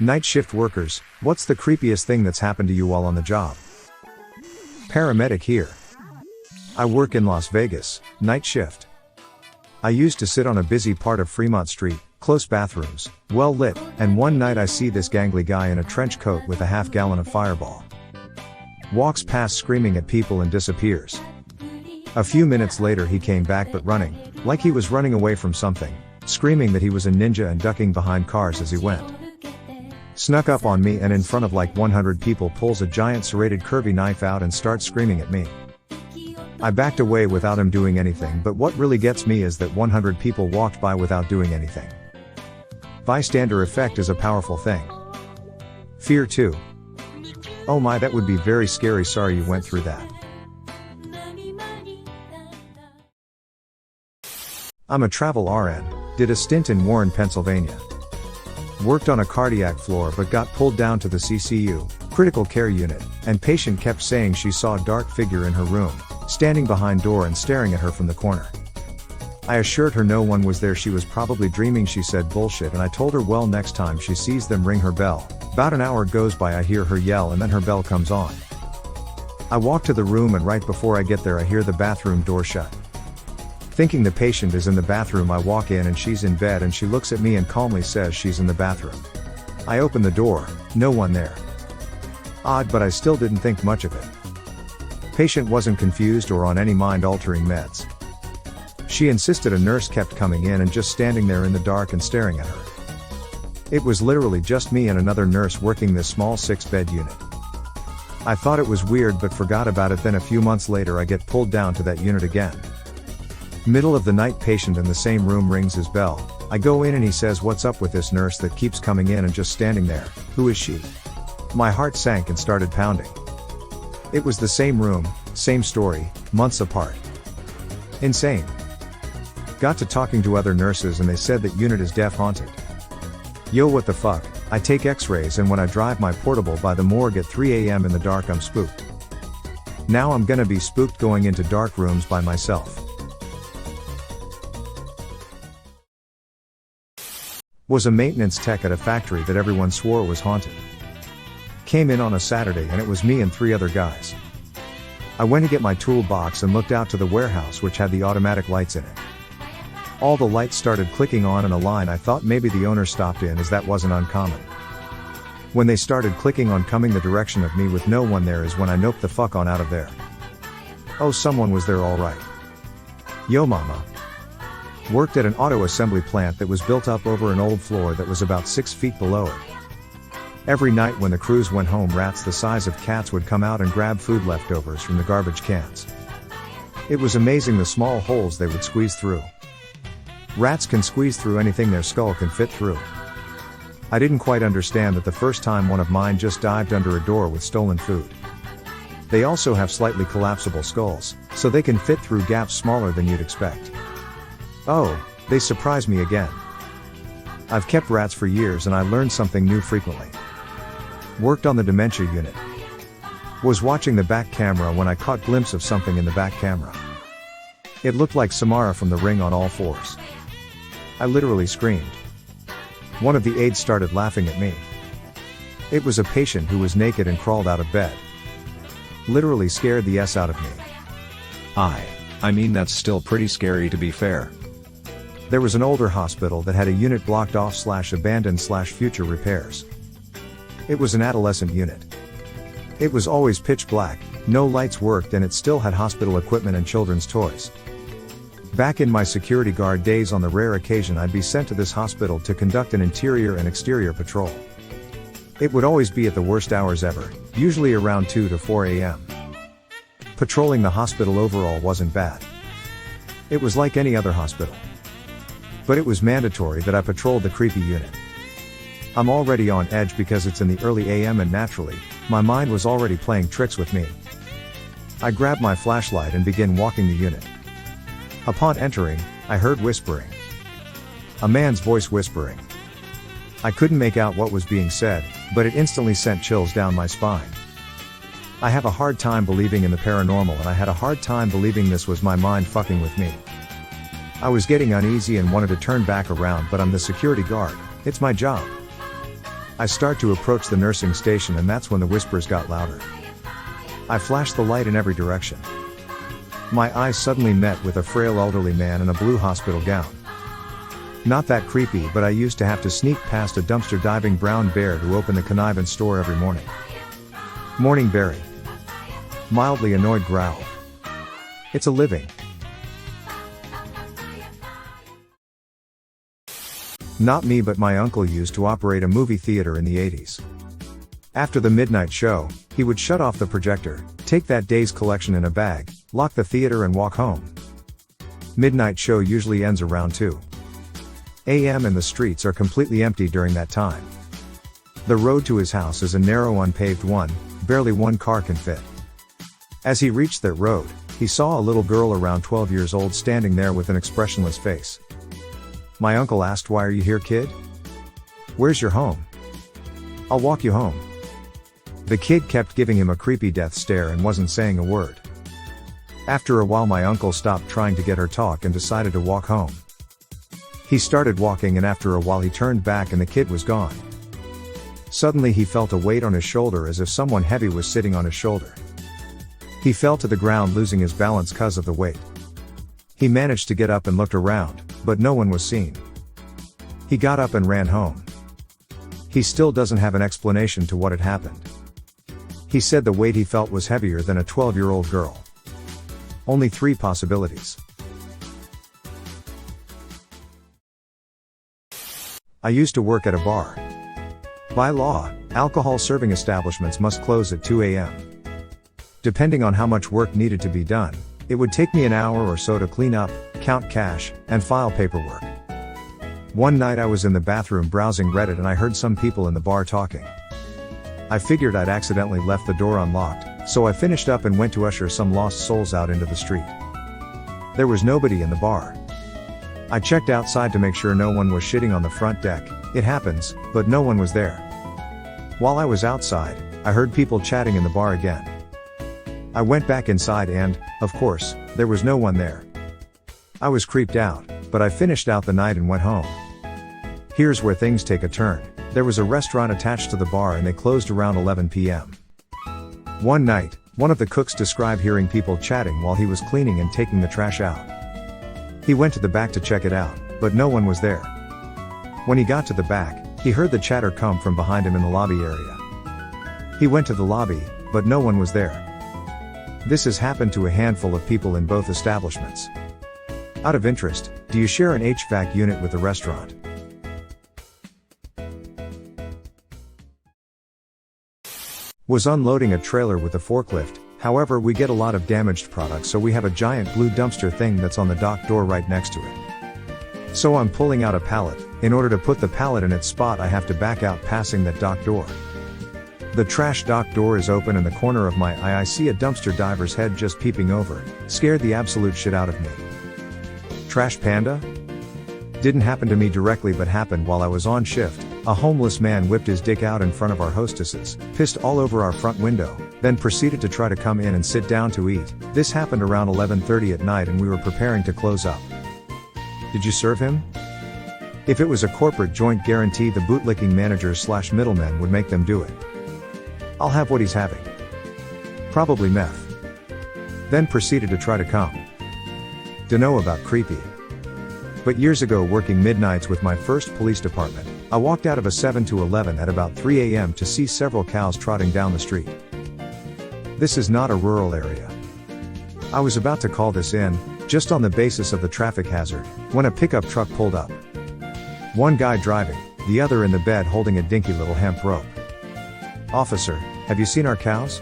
Night shift workers, what's the creepiest thing that's happened to you while on the job? Paramedic here. I work in Las Vegas, night shift. I used to sit on a busy part of Fremont Street, close bathrooms, well lit, and one night I see this gangly guy in a trench coat with a half-gallon of Fireball. Walks past screaming at people and disappears. A few minutes later he came back but running, like he was running away from something, screaming that he was a ninja and ducking behind cars as he went. Snuck up on me and in front of like 100 people pulls a giant serrated curvy knife out and starts screaming at me. I backed away without him doing anything, but what really gets me is that 100 people walked by without doing anything. Bystander effect is a powerful thing. Fear too. Oh my, that would be very scary. Sorry you went through that. I'm a travel RN, did a stint in Warren, Pennsylvania. Worked on a cardiac floor but got pulled down to the CCU, critical care unit, and patient kept saying she saw a dark figure in her room, standing behind door and staring at her from the corner. I assured her no one was there, she was probably dreaming. She said bullshit, and I told her well, next time she sees them ring her bell. About an hour goes by, I hear her yell and then her bell comes on. I walk to the room and right before I get there I hear the bathroom door shut. Thinking the patient is in the bathroom, I walk in and she's in bed and she looks at me and calmly says she's in the bathroom. I open the door, no one there. Odd, but I still didn't think much of it. Patient wasn't confused or on any mind-altering meds. She insisted a nurse kept coming in and just standing there in the dark and staring at her. It was literally just me and another nurse working this small 6-bed unit. I thought it was weird but forgot about it. Then a few months later I get pulled down to that unit again. Middle of the night, patient in the same room rings his bell. I go in and he says, "What's up with this nurse that keeps coming in and just standing there? Who is she?" My heart sank and started pounding. It was the same room, same story, months apart. Insane. Got to talking to other nurses and they said that unit is death haunted. Yo, what the fuck? I take x-rays and when I drive my portable by the morgue at 3 a.m. in the dark, I'm spooked. Now I'm gonna be spooked going into dark rooms by myself. Was a maintenance tech at a factory that everyone swore was haunted. Came in on a Saturday and it was me and 3 other guys. I went to get my toolbox and looked out to the warehouse, which had the automatic lights in it. All the lights started clicking on in a line. I thought maybe the owner stopped in, as that wasn't uncommon. When they started clicking on coming the direction of me with no one there is when I noped the fuck on out of there. Oh, someone was there alright. Yo mama. Worked at an auto assembly plant that was built up over an old floor that was about 6 feet below it. Every night when the crews went home, rats the size of cats would come out and grab food leftovers from the garbage cans. It was amazing the small holes they would squeeze through. Rats can squeeze through anything their skull can fit through. I didn't quite understand that the first time one of mine just dived under a door with stolen food. They also have slightly collapsible skulls, so they can fit through gaps smaller than you'd expect. Oh, they surprised me again. I've kept rats for years and I learned something new frequently. Worked on the dementia unit. Was watching the back camera when I caught glimpse of something in the back camera. It looked like Samara from The Ring on all fours. I literally screamed. One of the aides started laughing at me. It was a patient who was naked and crawled out of bed. Literally scared the S out of me. I mean that's still pretty scary, to be fair. There was an older hospital that had a unit blocked off / abandoned / future repairs. It was an adolescent unit. It was always pitch black, no lights worked, and it still had hospital equipment and children's toys. Back in my security guard days, on the rare occasion I'd be sent to this hospital to conduct an interior and exterior patrol. It would always be at the worst hours ever, usually around 2 to 4 a.m. Patrolling the hospital overall wasn't bad. It was like any other hospital. But it was mandatory that I patrolled the creepy unit. I'm already on edge because it's in the early AM and naturally, my mind was already playing tricks with me. I grabbed my flashlight and began walking the unit. Upon entering, I heard whispering. A man's voice whispering. I couldn't make out what was being said, but it instantly sent chills down my spine. I have a hard time believing in the paranormal, and I had a hard time believing this was my mind fucking with me. I was getting uneasy and wanted to turn back around, but I'm the security guard, it's my job. I start to approach the nursing station, and that's when the whispers got louder. I flashed the light in every direction. My eyes suddenly met with a frail elderly man in a blue hospital gown. Not that creepy, but I used to have to sneak past a dumpster diving brown bear to open the connivance store every morning. Morning, Barry. Mildly annoyed growl. It's a living. Not me, but my uncle used to operate a movie theater in the 80s. After the midnight show, he would shut off the projector, take that day's collection in a bag, lock the theater and walk home. Midnight show usually ends around 2 a.m. and the streets are completely empty during that time. The road to his house is a narrow unpaved one, barely one car can fit. As he reached that road, he saw a little girl around 12 years old standing there with an expressionless face. My uncle asked, "Why are you here, kid? Where's your home? I'll walk you home." The kid kept giving him a creepy death stare and wasn't saying a word. After a while, my uncle stopped trying to get her talk and decided to walk home. He started walking, and after a while he turned back and the kid was gone. Suddenly he felt a weight on his shoulder, as if someone heavy was sitting on his shoulder. He fell to the ground, losing his balance cause of the weight. He managed to get up and looked around, but no one was seen. He got up and ran home. He still doesn't have an explanation to what had happened. He said the weight he felt was heavier than a 12-year-old girl. Only 3 possibilities. I used to work at a bar. By law, alcohol serving establishments must close at 2 a.m. Depending on how much work needed to be done, it would take me an hour or so to clean up, count cash, and file paperwork. One night I was in the bathroom browsing Reddit and I heard some people in the bar talking. I figured I'd accidentally left the door unlocked, so I finished up and went to usher some lost souls out into the street. There was nobody in the bar. I checked outside to make sure no one was shitting on the front deck. It happens, but no one was there. While I was outside, I heard people chatting in the bar again. I went back inside and, of course, there was no one there. I was creeped out, but I finished out the night and went home. Here's where things take a turn. There was a restaurant attached to the bar and they closed around 11 p.m. One night, one of the cooks described hearing people chatting while he was cleaning and taking the trash out. He went to the back to check it out, but no one was there. When he got to the back, he heard the chatter come from behind him in the lobby area. He went to the lobby, but no one was there. This has happened to a handful of people in both establishments. Out of interest, do you share an HVAC unit with the restaurant? Was unloading a trailer with a forklift. However, we get a lot of damaged products, so we have a giant blue dumpster thing that's on the dock door right next to it. So I'm pulling out a pallet. In order to put the pallet in its spot, I have to back out passing that dock door. The trash dock door is open and the corner of my eye I see a dumpster diver's head just peeping over. Scared the absolute shit out of me. Trash panda? Didn't happen to me directly, but happened while I was on shift. A homeless man whipped his dick out in front of our hostesses, pissed all over our front window, then proceeded to try to come in and sit down to eat. This happened around 11:30 at night and we were preparing to close up. Did you serve him? If it was a corporate joint, guarantee the bootlicking managers/middlemen would make them do it. I'll have what he's having. Probably meth. Then proceeded to try to come. Dunno about creepy. But years ago, working midnights with my first police department, I walked out of a 7 to 11 at about 3 a.m. to see several cows trotting down the street. This is not a rural area. I was about to call this in, just on the basis of the traffic hazard, when a pickup truck pulled up. One guy driving, the other in the bed holding a dinky little hemp rope. "Officer, have you seen our cows?"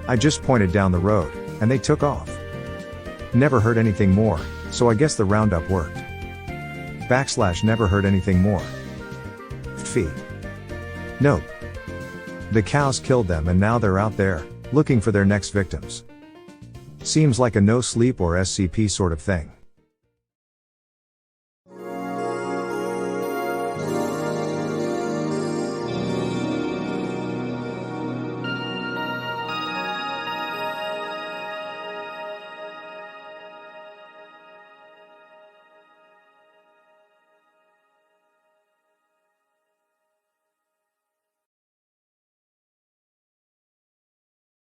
I just pointed down the road, and they took off. Never heard anything more, so I guess the roundup worked. / never heard anything more. Fee. Nope. The cows killed them and now they're out there, looking for their next victims. Seems like a no sleep or SCP sort of thing.